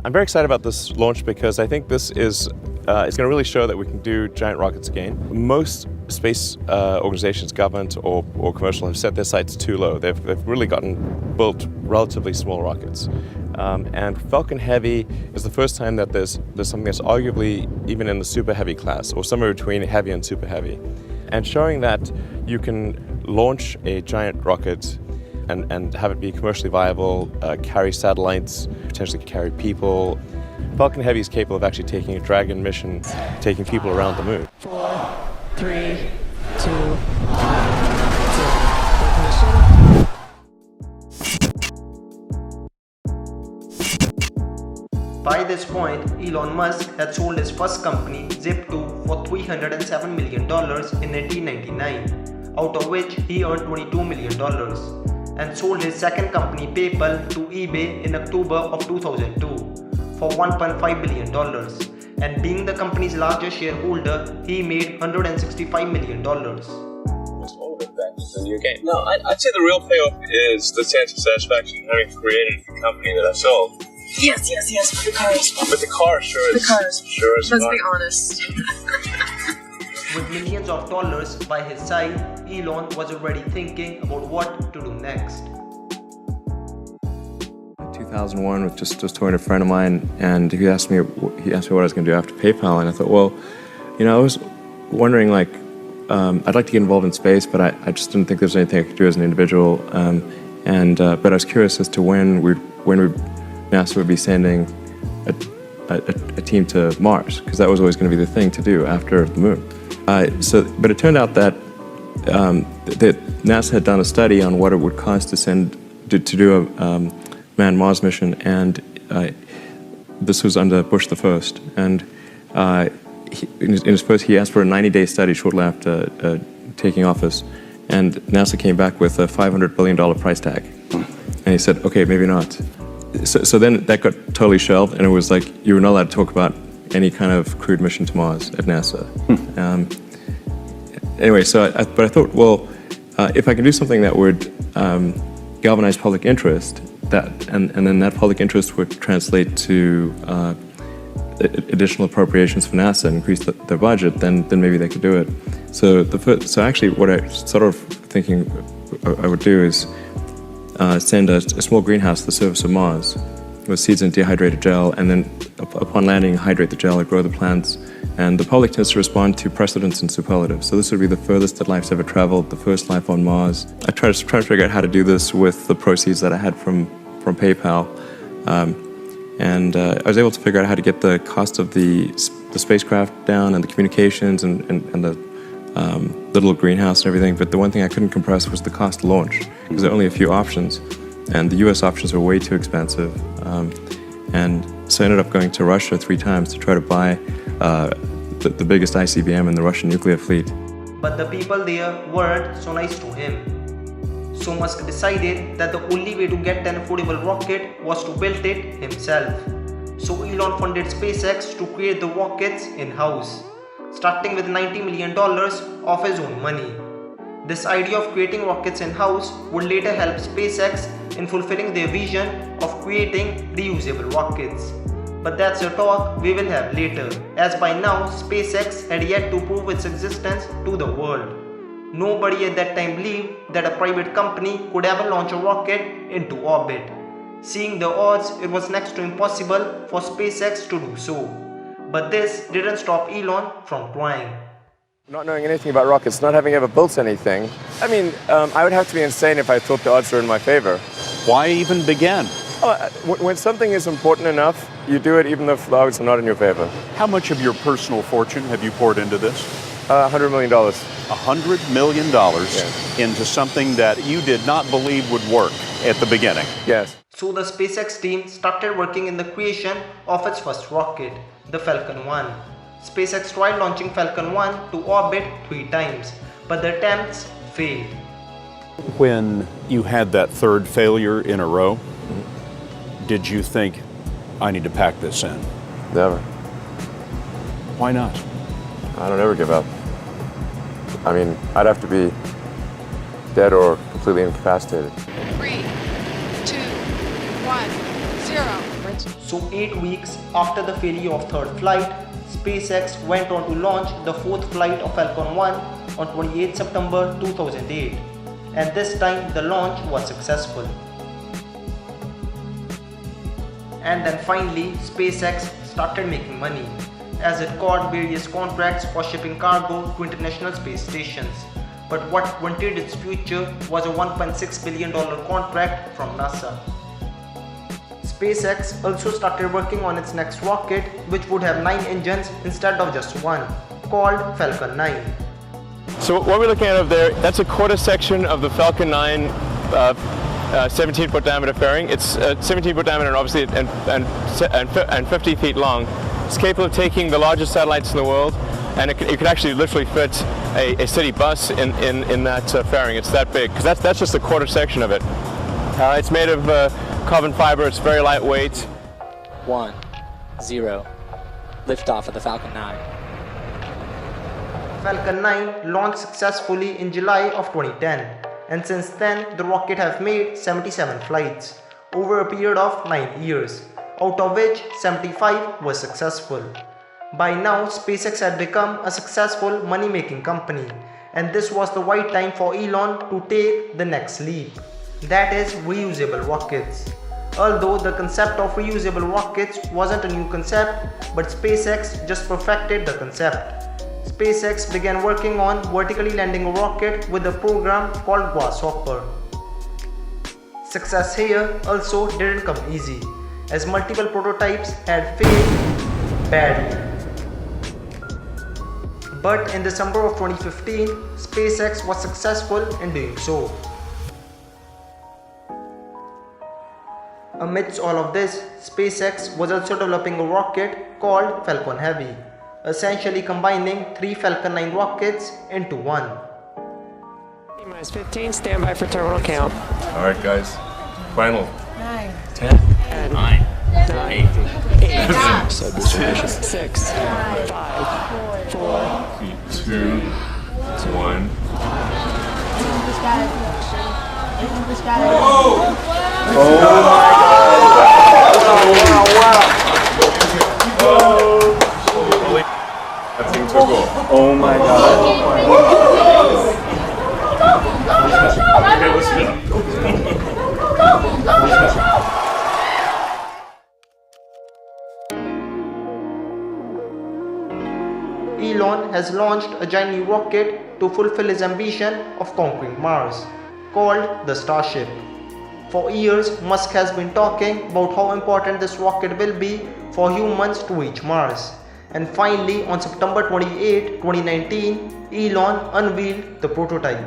I'm very excited about this launch because I think this is it's going to really show that we can do giant rockets again. Most space organizations, government or commercial, have set their sights too low. They've really built relatively small rockets. And Falcon Heavy is the first time that there's something that's arguably even in the super heavy class, or somewhere between heavy and super heavy. And showing that you can launch a giant rocket and have it be commercially viable, carry satellites, potentially carry people. Falcon Heavy is capable of actually taking a Dragon mission, taking people around the moon. 4, 3, 2, 1, 0. By this point, Elon Musk had sold his first company, Zip2, for $307 million in 1999, out of which he earned $22 million, and sold his second company, PayPal, to eBay in October of 2002 for $1.5 billion. And being the company's largest shareholder, he made $165 million. Almost all of that is a new game. No, I'd say the real payoff is the sense of satisfaction having created a company that I sold. Yes, for the cars. But the car sure is. The cars. Sure is. Let's be honest. With millions of dollars by his side, Elon was already thinking about what to do next. In 2001, was just talking to a friend of mine, and he asked me what I was going to do after PayPal, and I thought, well, I was wondering, like, I'd like to get involved in space, but I just didn't think there was anything I could do as an individual, but I was curious as to when NASA would be sending a team to Mars, because that was always going to be the thing to do after the moon. But it turned out that NASA had done a study on what it would cost to do a manned Mars mission, and this was under Bush the First. And he asked for a 90-day study shortly after taking office, and NASA came back with a $500 billion price tag. And he said, okay, maybe not. So then that got totally shelved, and it was like you were not allowed to talk about any kind of crewed mission to Mars at NASA. Anyway, but I thought, well, if I can do something that would galvanize public interest, and then that public interest would translate to additional appropriations for NASA and increase their budget, then maybe they could do it. So actually, what I sort of thinking I would do is send a small greenhouse to the surface of Mars with seeds and dehydrated gel, and then upon landing, hydrate the gel and grow the plants. And the public tends to respond to precedents and superlatives. So this would be the furthest that life's ever traveled, the first life on Mars. I tried to figure out how to do this with the proceeds that I had from PayPal. And I was able to figure out how to get the cost of the spacecraft down, and the communications, and the little greenhouse and everything. But the one thing I couldn't compress was the cost to launch, because there are only a few options, and the US options are way too expensive. And so I ended up going to Russia 3 times to try to buy the biggest ICBM in the Russian nuclear fleet. But the people there weren't so nice to him. So Musk decided that the only way to get an affordable rocket was to build it himself. So Elon funded SpaceX to create the rockets in-house, starting with $90 million of his own money. This idea of creating rockets in-house would later help SpaceX in fulfilling their vision of creating reusable rockets. But that's a talk we will have later, as by now SpaceX had yet to prove its existence to the world. Nobody at that time believed that a private company could ever launch a rocket into orbit. Seeing the odds, it was next to impossible for SpaceX to do so. But this didn't stop Elon from trying. Not knowing anything about rockets, not having ever built anything, I mean, I would have to be insane if I thought the odds were in my favor. Why even begin? When something is important enough, you do it even if the odds are not in your favor. How much of your personal fortune have you poured into this? $100 million. $100 million into something that you did not believe would work at the beginning. Yes. So the SpaceX team started working in the creation of its first rocket, the Falcon 1. SpaceX tried launching Falcon 1 to orbit 3 times, but the attempts failed. When you had that third failure in a row, did you think, I need to pack this in? Never. Why not? I don't ever give up. I mean, I'd have to be dead or completely incapacitated. 3, 2, 1, 0. So 8 weeks after the failure of third flight, SpaceX went on to launch the fourth flight of Falcon 1 on 28 September 2008, and this time the launch was successful. And then finally, SpaceX started making money, as it got various contracts for shipping cargo to international space stations. But what wanted its future was a $1.6 billion contract from NASA. SpaceX also started working on its next rocket, which would have 9 engines instead of just 1, called Falcon 9. So what we're looking at over there, that's a quarter section of the Falcon 9 17-foot diameter fairing. It's 17-foot diameter, obviously, and 50 feet long. It's capable of taking the largest satellites in the world, and it could actually literally fit a city bus in that fairing. It's that big, because that's just a quarter section of it. It's made of carbon fiber. It's very lightweight. 1, 0. Liftoff of the Falcon 9. Falcon 9 launched successfully in July of 2010, and since then the rocket have made 77 flights over a period of 9 years, out of which 75 were successful. By now, SpaceX had become a successful money-making company, and this was the right time for Elon to take the next leap, that is reusable rockets. Although the concept of reusable rockets wasn't a new concept, but SpaceX just perfected the concept. SpaceX began working on vertically landing a rocket with a program called Grasshopper. Success here also didn't come easy, as multiple prototypes had failed badly. But in December of 2015, SpaceX was successful in doing so. Amidst all of this, SpaceX was also developing a rocket called Falcon Heavy, essentially combining 3 Falcon 9 rockets into one. Minus 15, stand by for terminal count. All right, guys. Final. 9, 10, 9, 8, 8, 6, 5, 4, 2, 1. That thing took off. Oh my God. Okay, let's go. Elon has launched a giant new rocket to fulfill his ambition of conquering Mars, called the Starship. For years, Musk has been talking about how important this rocket will be for humans to reach Mars. And finally, on September 28, 2019, Elon unveiled the prototype.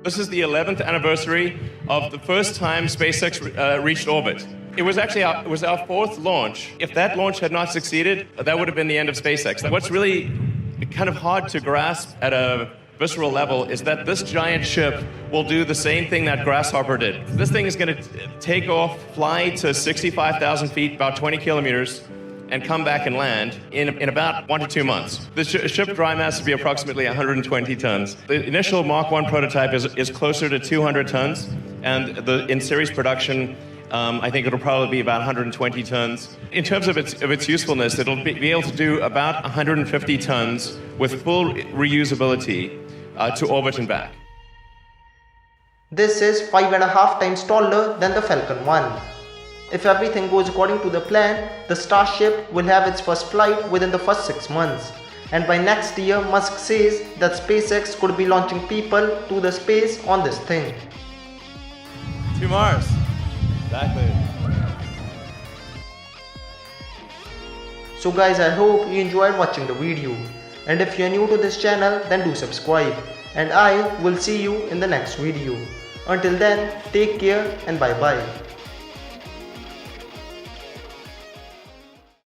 This is the 11th anniversary of the first time SpaceX reached orbit. It was actually our fourth launch. If that launch had not succeeded, that would have been the end of SpaceX. What's really kind of hard to grasp at a visceral level is that this giant ship will do the same thing that Grasshopper did. This thing is going to take off, fly to 65,000 feet, about 20 kilometers, and come back and land in about 1 to 2 months. The ship dry mass will be approximately 120 tons. The initial Mark 1 prototype is closer to 200 tons, and in series production, I think it'll probably be about 120 tons. In terms of its usefulness, it'll be able to do about 150 tons with full reusability to orbit and back. This is 5.5 times taller than the Falcon 1. If everything goes according to the plan, the Starship will have its first flight within the first 6 months. And by next year, Musk says that SpaceX could be launching people to the space on this thing. To Mars. Exactly. So guys, I hope you enjoyed watching the video. And if you are new to this channel, then do subscribe. And I will see you in the next video. Until then, take care and bye bye.